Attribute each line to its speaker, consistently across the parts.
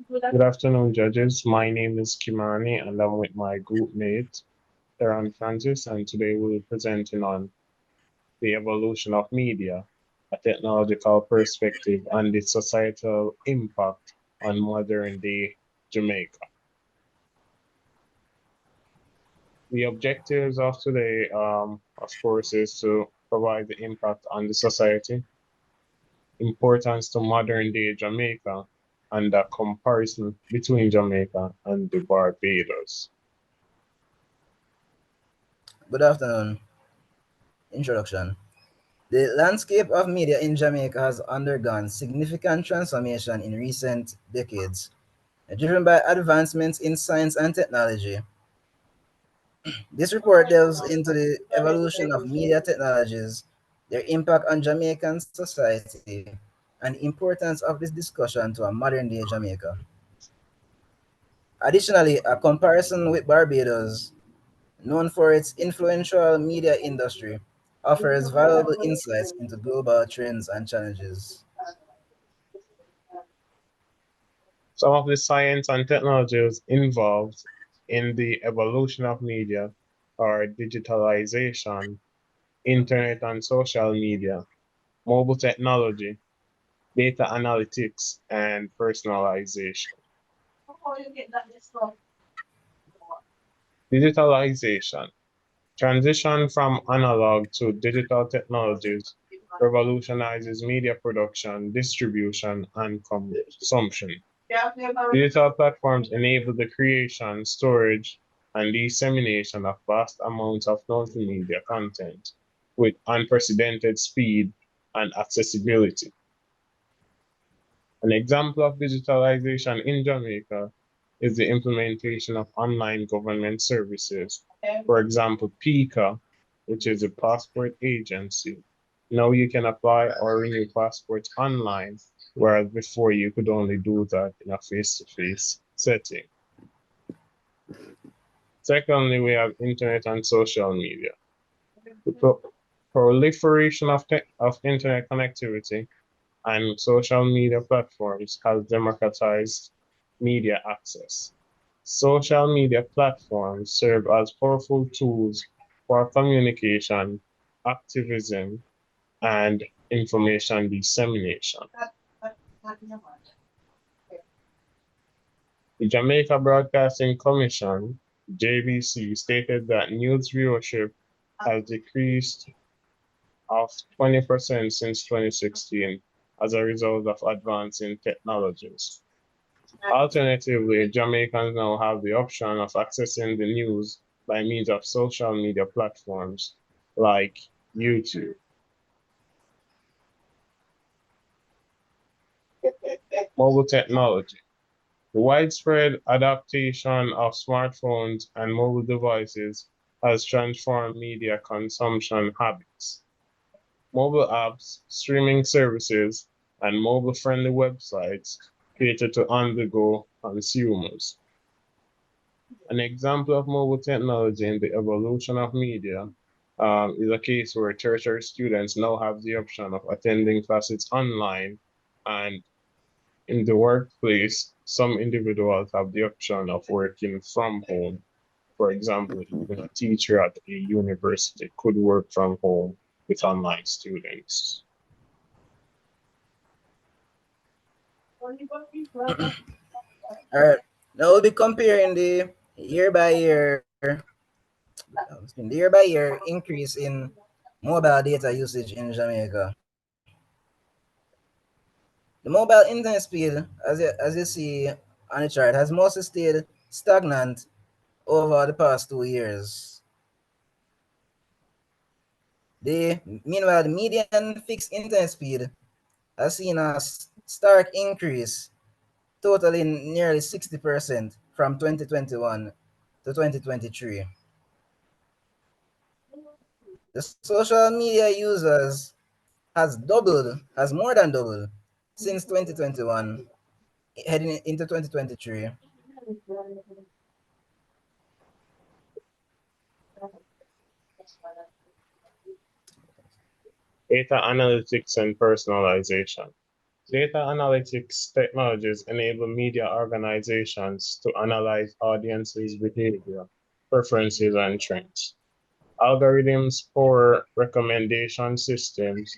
Speaker 1: Good afternoon, judges. My name is Kimani, and I'm with my group mate, Aaron Francis, and today we'll be presenting on the evolution of media, a technological perspective, and its societal impact on modern day Jamaica. The objectives of today, of course, is to provide the impact on the society, importance to modern day Jamaica, and a comparison between Jamaica and the Barbados.
Speaker 2: Good afternoon. Introduction. The landscape of media in Jamaica has undergone significant transformation in recent decades, driven by advancements in science and technology. This report delves into the evolution of media technologies, their impact on Jamaican society, and the importance of this discussion to a modern day Jamaica. Additionally, a comparison with Barbados, known for its influential media industry, offers valuable insights into global trends and challenges.
Speaker 1: Some of the science and technologies involved in the evolution of media are digitalization, internet and social media, mobile technology, data analytics, and personalization. Digitalization. Transition from analog to digital technologies revolutionizes media production, distribution, and consumption. Digital platforms enable the creation, storage, and dissemination of vast amounts of multimedia content with unprecedented speed and accessibility. An example of digitalization in Jamaica is the implementation of online government services. For example, PICA, which is a passport agency. Now you can apply or renew passports online, whereas before you could only do that in a face-to-face setting. Secondly, we have internet and social media. The proliferation of internet connectivity and social media platforms has democratized media access. Social media platforms serve as powerful tools for communication, activism, and information dissemination. The Jamaica Broadcasting Commission, JBC, stated that news viewership has decreased of 20% since 2016 as a result of advancing technologies. Alternatively, Jamaicans now have the option of accessing the news by means of social media platforms like YouTube. Mobile technology. The widespread adaptation of smartphones and mobile devices has transformed media consumption habits. Mobile apps, streaming services, and mobile-friendly websites cater to on-the-go consumers. An example of mobile technology in the evolution of media is a case where tertiary students now have the option of attending classes online, and in the workplace, some individuals have the option of working from home. For example, even a teacher at a university could work from home with online students.
Speaker 2: All right, now we'll be comparing the year by year increase in mobile data usage in Jamaica. The mobile internet speed, as you see on the chart, has mostly stayed stagnant over the past 2 years. Meanwhile, the median fixed internet speed has seen a stark increase, totaling nearly 60% from 2021 to 2023. The social media users has more than doubled since 2021, heading into 2023.
Speaker 1: Data analytics and personalization. Data analytics technologies enable media organizations to analyze audiences' behavior, preferences, and trends. Algorithms for recommendation systems,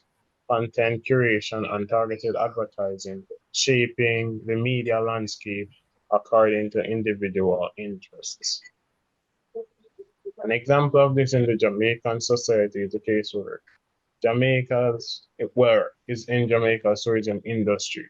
Speaker 1: content curation, and targeted advertising, shaping the media landscape according to individual interests. An example of this in the Jamaican society is the case where where is in Jamaica's tourism industry.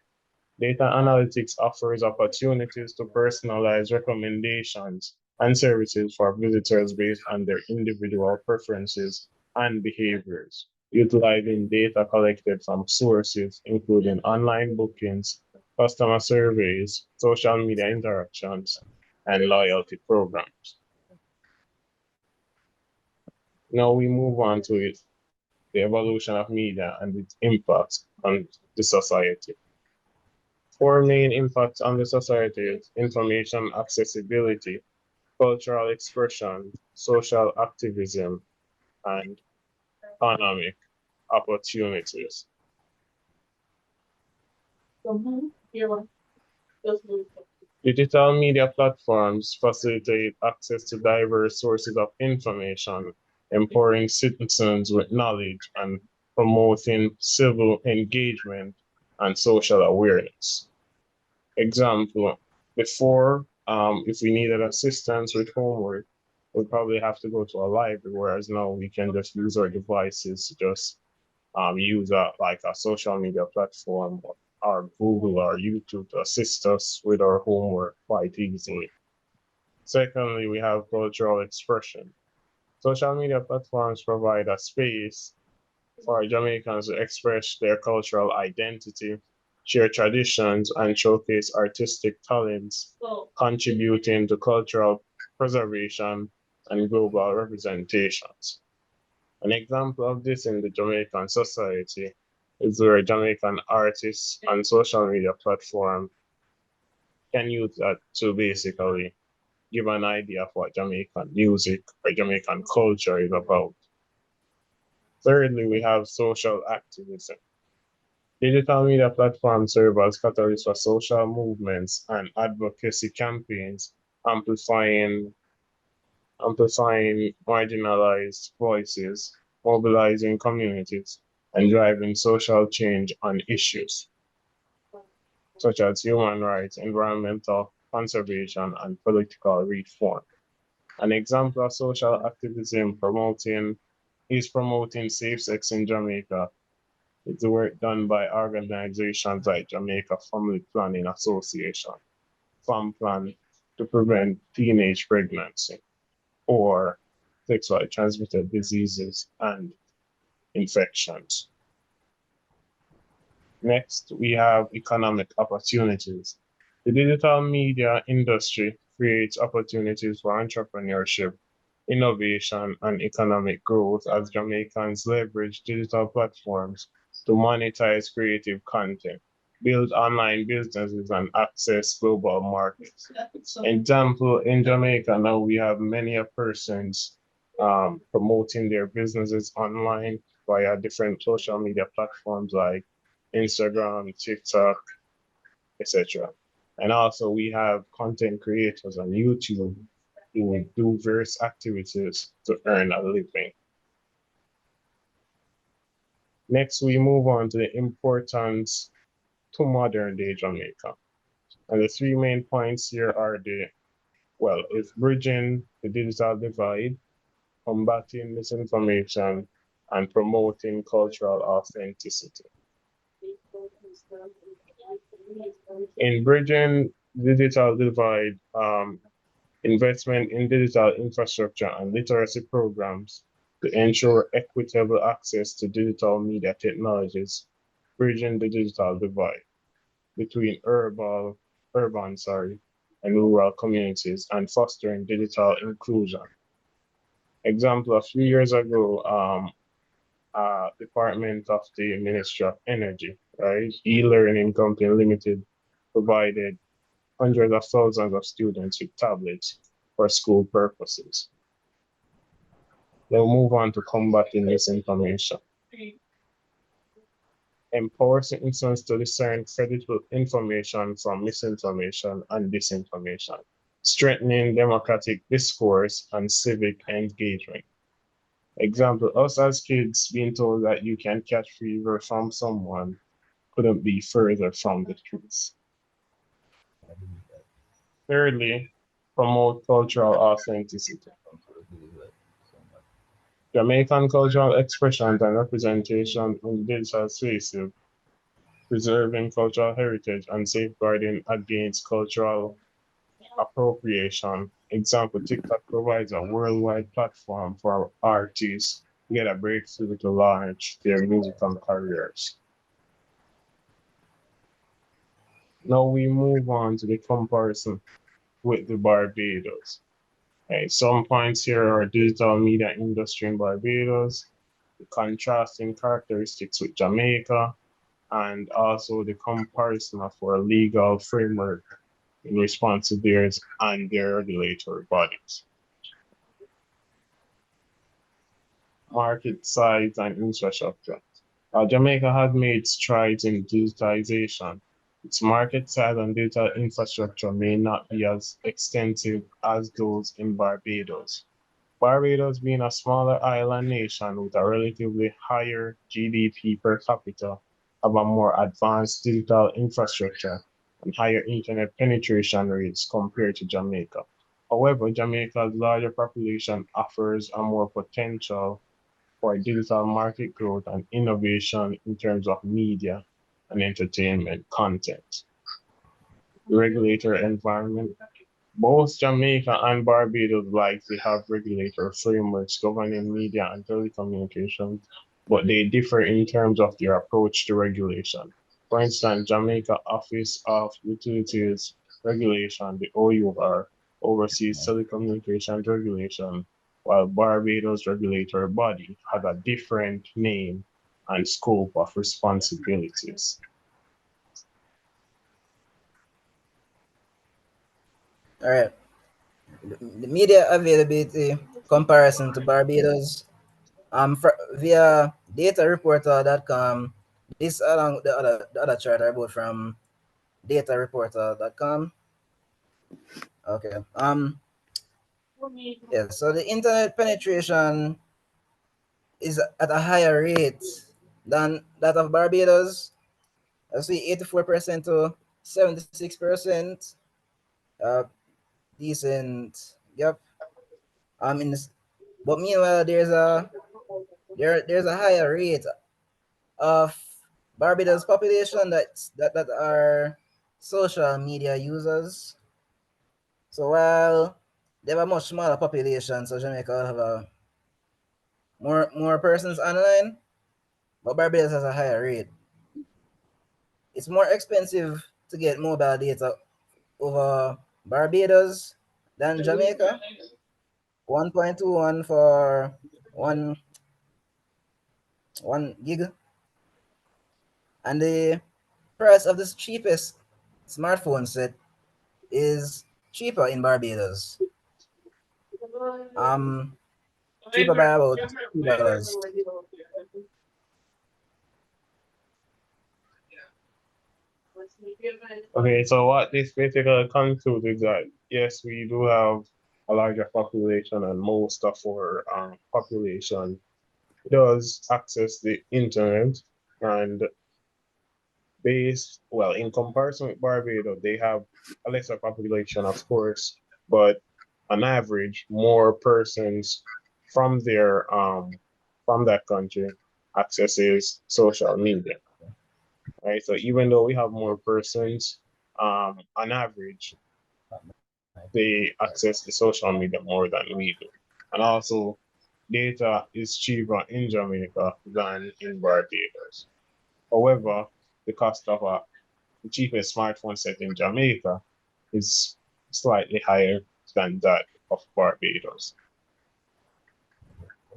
Speaker 1: Data analytics offers opportunities to personalize recommendations and services for visitors based on their individual preferences and behaviors, utilizing data collected from sources including online bookings, customer surveys, social media interactions, and loyalty programs. Now we move on to it, the evolution of media and its impact on the society. Four main impacts on the society is information accessibility, cultural expression, social activism, and economic opportunities. Digital media platforms facilitate access to diverse sources of information, empowering citizens with knowledge and promoting civil engagement and social awareness. Example, before, if we needed assistance with homework, we'd probably have to go to a library, whereas now we can just use our devices to just use like a social media platform or Google or YouTube to assist us with our homework quite easily. Secondly, we have cultural expression. Social media platforms provide a space for Jamaicans to express their cultural identity, share traditions, and showcase artistic talents, contributing to cultural preservation and global representations. An example of this in the Jamaican society is where Jamaican artists and social media platform can use that to basically give an idea of what Jamaican music or Jamaican culture is about. Thirdly, we have social activism. Digital media platforms serve as catalysts for social movements and advocacy campaigns, amplifying marginalized voices, mobilizing communities, and driving social change on issues such as human rights, environmental conservation, and political reform. An example of social activism promoting safe sex in Jamaica. It's the work done by organizations like Jamaica Family Planning Association, FAMPLAN, to prevent teenage pregnancy or sexually transmitted diseases and infections. Next, we have economic opportunities. The digital media industry creates opportunities for entrepreneurship, innovation, and economic growth as Jamaicans leverage digital platforms to monetize creative content, build online businesses, and access global markets. Example, in Jamaica now we have many persons promoting their businesses online via different social media platforms like Instagram, TikTok, etc. And also we have content creators on YouTube who do various activities to earn a living. Next, we move on to the importance to modern day Jamaica. And the three main points here are is bridging the digital divide, combating misinformation, and promoting cultural authenticity. In bridging digital divide, investment in digital infrastructure and literacy programs to ensure equitable access to digital media technologies, bridging the digital divide between urban, and rural communities and fostering digital inclusion. Example, a few years ago, Department of the Ministry of Energy, right? E-Learning Company Limited provided hundreds of thousands of students with tablets for school purposes. They'll move on to combating misinformation. empower citizens to discern credible information from misinformation and disinformation, strengthening democratic discourse and civic engagement. Example, us as kids being told that you can catch fever from someone couldn't be further from the truth.
Speaker 2: I believe that.
Speaker 1: Thirdly, promote cultural authenticity.
Speaker 2: I believe that so much.
Speaker 1: Jamaican cultural expression and representation in digital spaces, preserving cultural heritage and safeguarding against cultural appropriation. Example, TikTok provides a worldwide platform for artists to get a breakthrough to launch their musical careers. Now we move on to the comparison with the Barbados. Okay, some points here are digital media industry in Barbados, the contrasting characteristics with Jamaica, and also the comparison of our legal framework in response to theirs and their regulatory bodies. Market size and infrastructure. Jamaica has made strides in digitization. Its market size and digital infrastructure may not be as extensive as those in Barbados. Barbados, being a smaller island nation with a relatively higher GDP per capita, have a more advanced digital infrastructure and higher internet penetration rates compared to Jamaica. However, Jamaica's larger population offers a more potential for digital market growth and innovation in terms of media and entertainment content. Regulatory environment. Both Jamaica and Barbados likely have regulatory frameworks governing media and telecommunications, but they differ in terms of their approach to regulation. For instance, Jamaica Office of Utilities Regulation, the OUR, oversees telecommunications regulation, while Barbados regulatory body has a different name and scope of responsibilities.
Speaker 2: All right. The media availability comparison to Barbados via datareporter.com. This along the other chart I bought from datareporter.com. Okay. Yeah, so the internet penetration is at a higher rate than that of Barbados. I see 84% to 76%. Uh, Decent. Yep. In this, but meanwhile, there's a higher rate of Barbados population that are social media users. So while they have a much smaller population, so Jamaica will have a more persons online, but Barbados has a higher rate. It's more expensive to get mobile data over Barbados than Jamaica. 1.21 for one 1 gig, and the price of this cheapest smartphone set is cheaper in Barbados. Um, Cheaper by about $2.
Speaker 1: Okay, so what this basically concludes is that yes, we do have a larger population, and most of our population does access the internet. And well, in comparison with Barbados, they have a lesser population, of course, but on average, more persons from their from that country accesses social media. Right? So even though we have more persons, on average, they access the social media more than we do. And also, data is cheaper in Jamaica than in Barbados. However, the cost of the cheapest smartphone set in Jamaica is slightly higher than that of Barbados.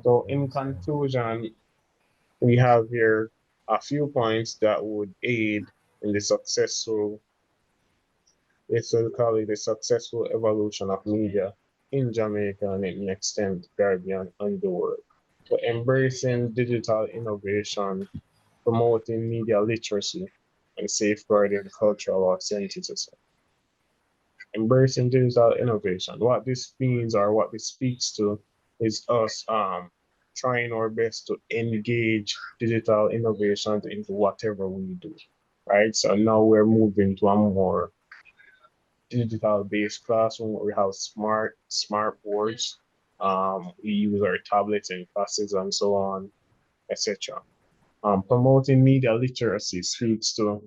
Speaker 1: So, in conclusion, we have here a few points that would aid in the successful, let's call it the successful evolution of media in Jamaica and in extent Caribbean and the world. So embracing digital innovation, promoting media literacy and safeguarding cultural authenticity. Embracing digital innovation. What this means or what this speaks to is us trying our best to engage digital innovations into whatever we do, right? So now we're moving to a more digital based classroom where we have smart boards. We use our tablets in classes and so on, etc. Promoting media literacy speaks to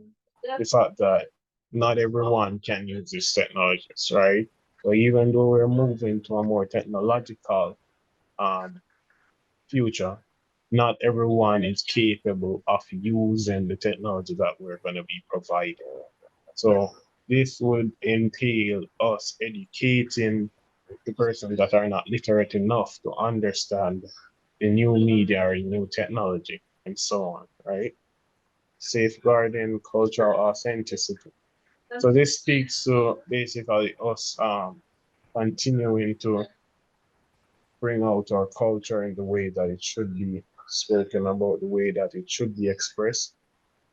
Speaker 1: the fact that not everyone can use these technologies, right? So even though we're moving to a more technological um, future, not everyone is capable of using the technology that we're going to be providing. So this would entail us educating the persons that are not literate enough to understand the new media or new technology and so on, right? Safeguarding cultural authenticity. So this speaks to basically us continuing to bring out our culture in the way that it should be spoken about, the way that it should be expressed,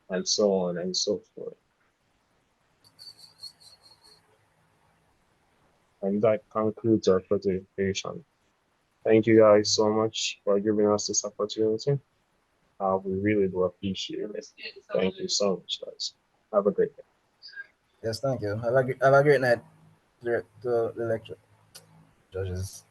Speaker 1: and so on and so forth. And that concludes our presentation. Thank you guys so much for giving us this opportunity. We really do appreciate it. Thank you so much, guys. Have a great day.
Speaker 2: Yes, thank you. Have a great night to the lecture judges.